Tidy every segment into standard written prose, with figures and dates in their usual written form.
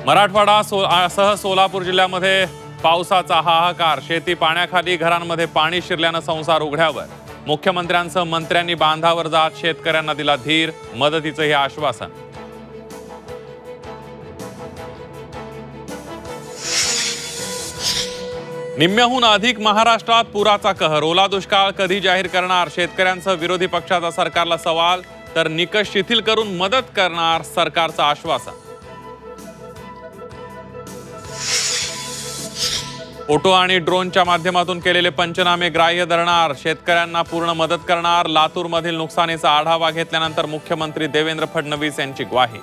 मराठवाडा सह सोलापूर जिल्ह्यामध्ये पावसाचा हाहाकार। शेती पाण्याखाली, घरांमध्ये पाणी शिरल्यानं संसार उघड्यावर। मुख्यमंत्र्यांसह मंत्र्यांनी बांधावर जात शेतकऱ्यांना दिला धीर, मदतीचं हे आश्वासन। निम्म्याहून अधिक महाराष्ट्रात पुराचा कहर। ओला दुष्काळ कधी जाहीर करणार? शेतकऱ्यांसह विरोधी पक्षाचा सरकारला सवाल, तर निकष शिथिल करून मदत करणार सरकारचं आश्वासन। फोटो आणि ड्रोनच्या माध्यमातून केलेले पंचनामे ग्राह्य धरणार, शेतकऱ्यांना पूर्ण मदत करणार। लातूरमधील नुकसानीचा आढावा घेतल्यानंतर मुख्यमंत्री देवेंद्र फडणवीस यांची ग्वाही।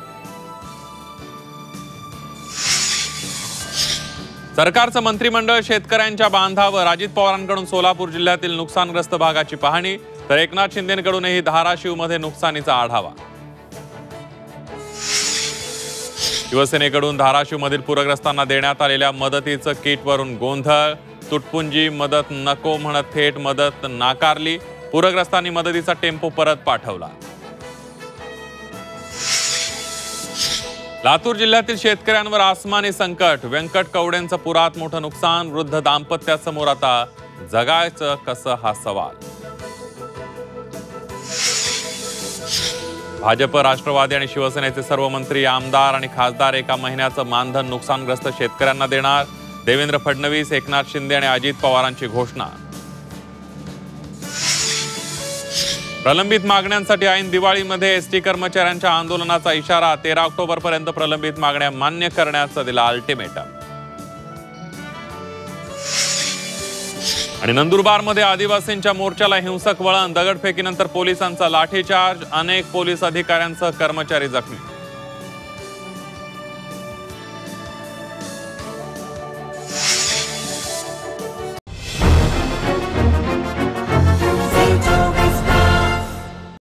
सरकारचं मंत्रिमंडळ शेतकऱ्यांच्या बांधावर। अजित पवारांकडून सोलापूर जिल्ह्यातील नुकसानग्रस्त भागाची पाहणी, तर एकनाथ शिंदेंकडूनही धाराशिवमध्ये नुकसानीचा आढावा। शिवसेनेकडून धाराशिवमधील पूरग्रस्तांना देण्यात आलेल्या मदतीचं किटवरून गोंधळ। तुटपुंजी मदत नको म्हणत थेट मदत नाकारली। पूरग्रस्तांनी मदतीचा टेम्पो परत पाठवला। लातूर जिल्ह्यातील शेतकऱ्यांवर आसमानी संकट। व्यंकट कवडेंचं पुरात मोठं नुकसान। वृद्ध दाम्पत्यासमोर आता जगायचं कसं हा सवाल। भाजप, राष्ट्रवादी आणि शिवसेनेचे सर्व मंत्री, आमदार आणि खासदार एका महिन्याचं मानधन नुकसानग्रस्त शेतकऱ्यांना देणार। देवेंद्र फडणवीस, एकनाथ शिंदे आणि अजित पवारांची घोषणा। प्रलंबित मागण्यांसाठी ऐन दिवाळीमध्ये एसटी कर्मचाऱ्यांच्या आंदोलनाचा इशारा। 13 ऑक्टोबरपर्यंत प्रलंबित मागण्या मान्य करण्याचा दिला अल्टिमेटम। आणि नंदुरबारमध्ये आदिवासींच्या मोर्चाला हिंसक वळण। दगडफेकीनंतर पोलिसांचा लाठीचार्ज। अनेक पोलीस अधिकाऱ्यांसह कर्मचारी जखमी।